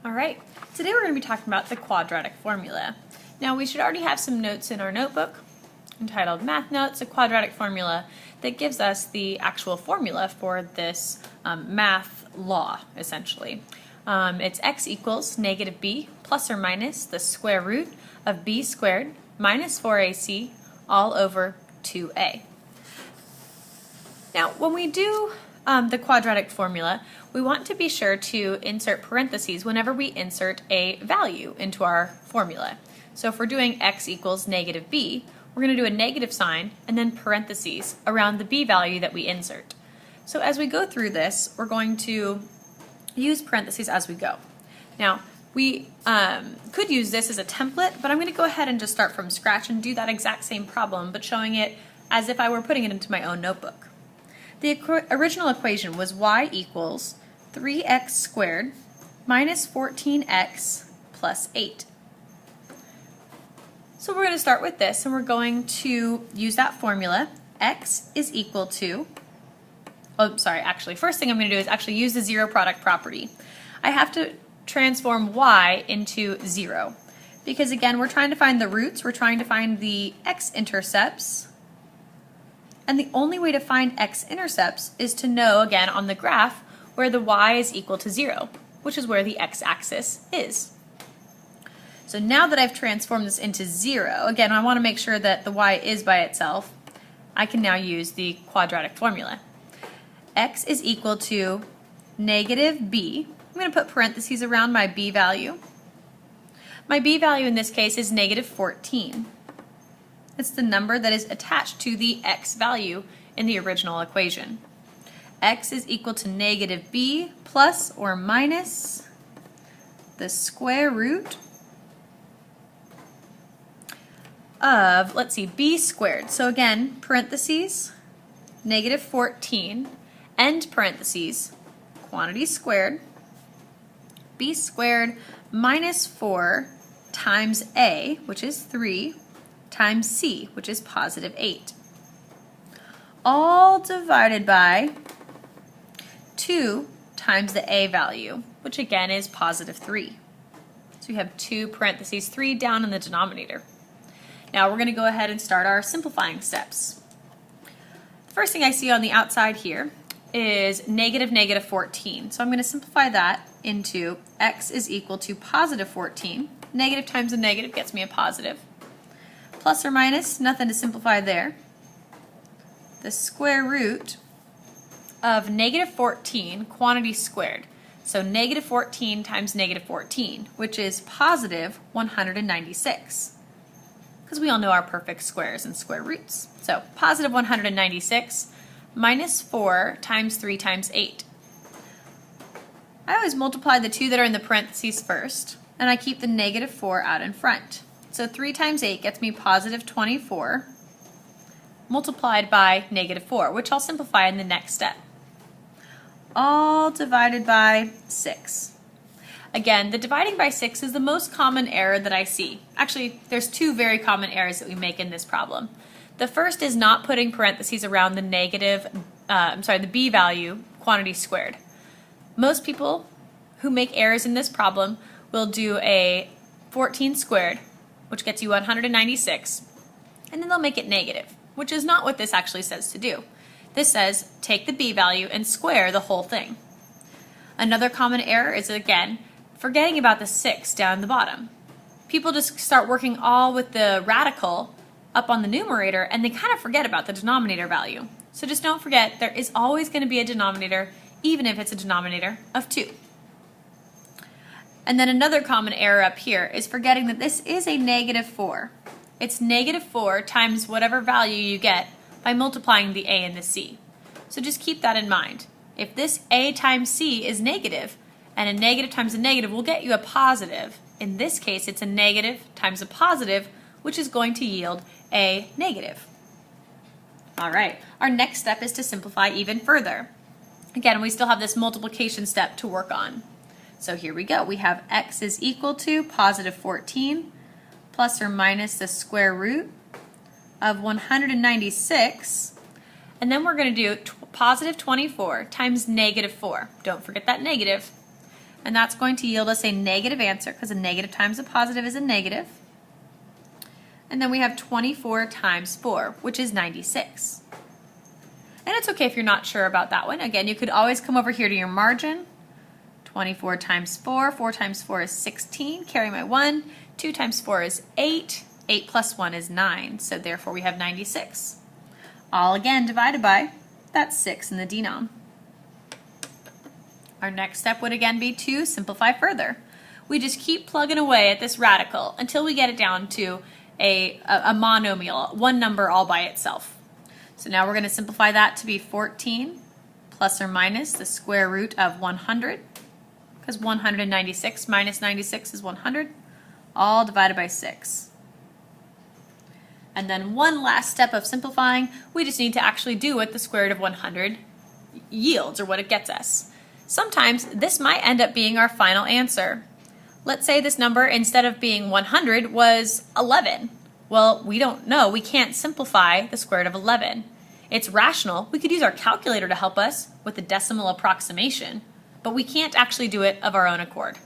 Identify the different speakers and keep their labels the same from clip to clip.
Speaker 1: All right, today we're going to be talking about the quadratic formula. Now we should already have some notes in our notebook entitled Math Notes, a quadratic formula that gives us the actual formula for this math law, essentially. It's x equals negative b plus or minus the square root of b squared minus 4ac all over 2a. Now when we do the quadratic formula, we want to be sure to insert parentheses whenever we insert a value into our formula. So if we're doing x equals negative b, we're going to do a negative sign and then parentheses around the b value that we insert. So as we go through this, we're going to use parentheses as we go. Now, we could use this as a template, but I'm going to go ahead and just start from scratch and do that exact same problem, but showing it as if I were putting it into my own notebook. The original equation was y equals 3x squared minus 14x plus 8. So we're going to start with this, and we're going to use that formula. X is equal to, first thing I'm going to do is actually use the zero product property. I have to transform y into 0, because again, we're trying to find the roots, we're trying to find the x-intercepts, and the only way to find x-intercepts is to know, again, on the graph, where the y is equal to 0, which is where the x-axis is. So now that I've transformed this into 0, again, I want to make sure that the y is by itself, I can now use the quadratic formula. X is equal to negative b. I'm going to put parentheses around my b value. My b value in this case is negative 14. It's the number that is attached to the x value in the original equation. X is equal to negative b plus or minus the square root of, let's see, b squared. So again, parentheses, negative 14, end parentheses, quantity squared, b squared minus 4 times a, which is 3, times c, which is positive 8. All divided by 2 times the a value, which again is positive 3. So we have 2 parentheses 3 down in the denominator. Now we're going to go ahead and start our simplifying steps. The first thing I see on the outside here is negative 14. So I'm going to simplify that into x is equal to positive 14. Negative times a negative gets me a positive. Plus or minus, nothing to simplify there. The square root of negative 14 quantity squared. So negative 14 times negative 14, which is positive 196. Because we all know our perfect squares and square roots. So positive 196 minus 4 times 3 times 8. I always multiply the two that are in the parentheses first, and I keep the negative 4 out in front. So 3 times 8 gets me positive 24 multiplied by negative 4, which I'll simplify in the next step. All divided by 6. Again, the dividing by 6 is the most common error that I see. Actually, there's two very common errors that we make in this problem. The first is not putting parentheses around the the b value quantity squared. Most people who make errors in this problem will do a 14 squared, which gets you 196, and then they'll make it negative, which is not what this actually says to do. This says take the b value and square the whole thing. Another common error is, again, forgetting about the 6 down the bottom. People just start working all with the radical up on the numerator, and they kind of forget about the denominator value. So just don't forget, there is always going to be a denominator, even if it's a denominator of 2. And then another common error up here is forgetting that this is a negative 4. It's negative 4 times whatever value you get by multiplying the a and the c. So just keep that in mind. If this a times c is negative, and a negative times a negative will get you a positive, in this case it's a negative times a positive, which is going to yield a negative. Alright, our next step is to simplify even further. Again, we still have this multiplication step to work on. So here we go. We have x is equal to positive 14 plus or minus the square root of 196, and then we're going to do positive 24 times negative 4. Don't forget that negative. and that's going to yield us a negative answer because a negative times a positive is a negative. And then we have 24 times 4, which is 96. And it's okay if you're not sure about that one. Again, you could always come over here to your margin. 24 times 4, 4 times 4 is 16, carry my 1. 2 times 4 is 8, 8 plus 1 is 9, so therefore we have 96. All again divided by that 6 in the denom. Our next step would again be to simplify further. We just keep plugging away at this radical until we get it down to a monomial, one number all by itself. So now we're going to simplify that to be 14 plus or minus the square root of 100, because 196 minus 96 is 100, all divided by 6. And then one last step of simplifying, we just need to actually do what the square root of 100 yields, or what it gets us. Sometimes this might end up being our final answer. Let's say this number, instead of being 100, was 11. Well, we don't know. We can't simplify the square root of 11. It's rational. We could use our calculator to help us with the decimal approximation, but we can't actually do it of our own accord.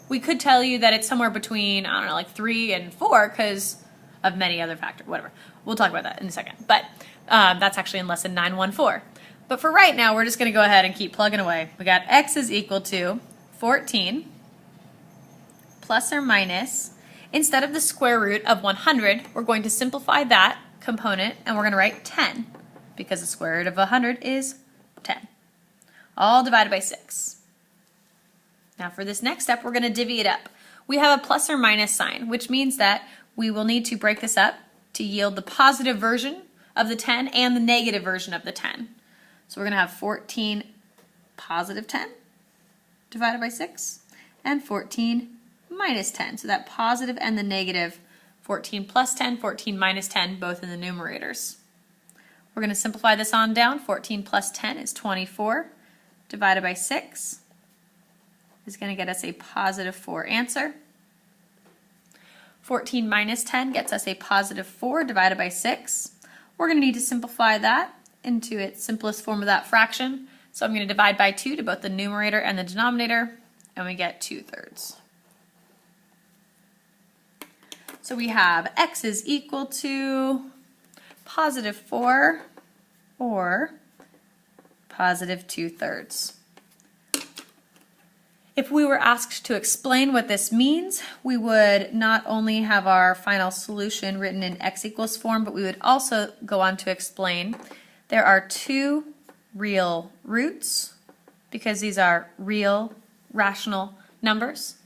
Speaker 1: We could tell you that it's somewhere between, I don't know, like 3 and 4 because of many other factors, whatever. We'll talk about that in a second, but that's actually in lesson 914. But for right now, we're just going to go ahead and keep plugging away. We got x is equal to 14 plus or minus, instead of the square root of 100, we're going to simplify that component and we're going to write 10 because the square root of 100 is 10, all divided by 6. Now for this next step, we're going to divvy it up. We have a plus or minus sign, which means that we will need to break this up to yield the positive version of the 10 and the negative version of the 10. So we're going to have 14 positive 10 divided by 6 and 14 minus 10. So that positive and the negative, 14 plus 10, 14 minus 10, both in the numerators. We're going to simplify this on down. 14 plus 10 is 24 divided by 6 is going to get us a positive 4 answer. 14 minus 10 gets us a positive 4 divided by 6. We're going to need to simplify that into its simplest form of that fraction. So I'm going to divide by 2 to both the numerator and the denominator, and we get 2/3. So we have x is equal to positive 4 or positive 2/3. If we were asked to explain what this means, we would not only have our final solution written in x equals form, but we would also go on to explain there are 2 real roots, because these are real, rational numbers.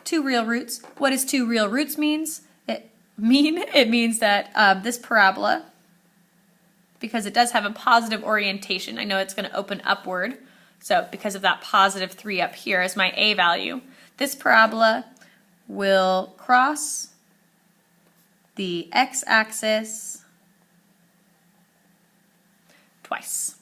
Speaker 1: 2 real roots. What does 2 real roots means? It means that this parabola, because it does have a positive orientation, I know it's going to open upward, so because of that positive 3 up here as my a value, this parabola will cross the x-axis twice.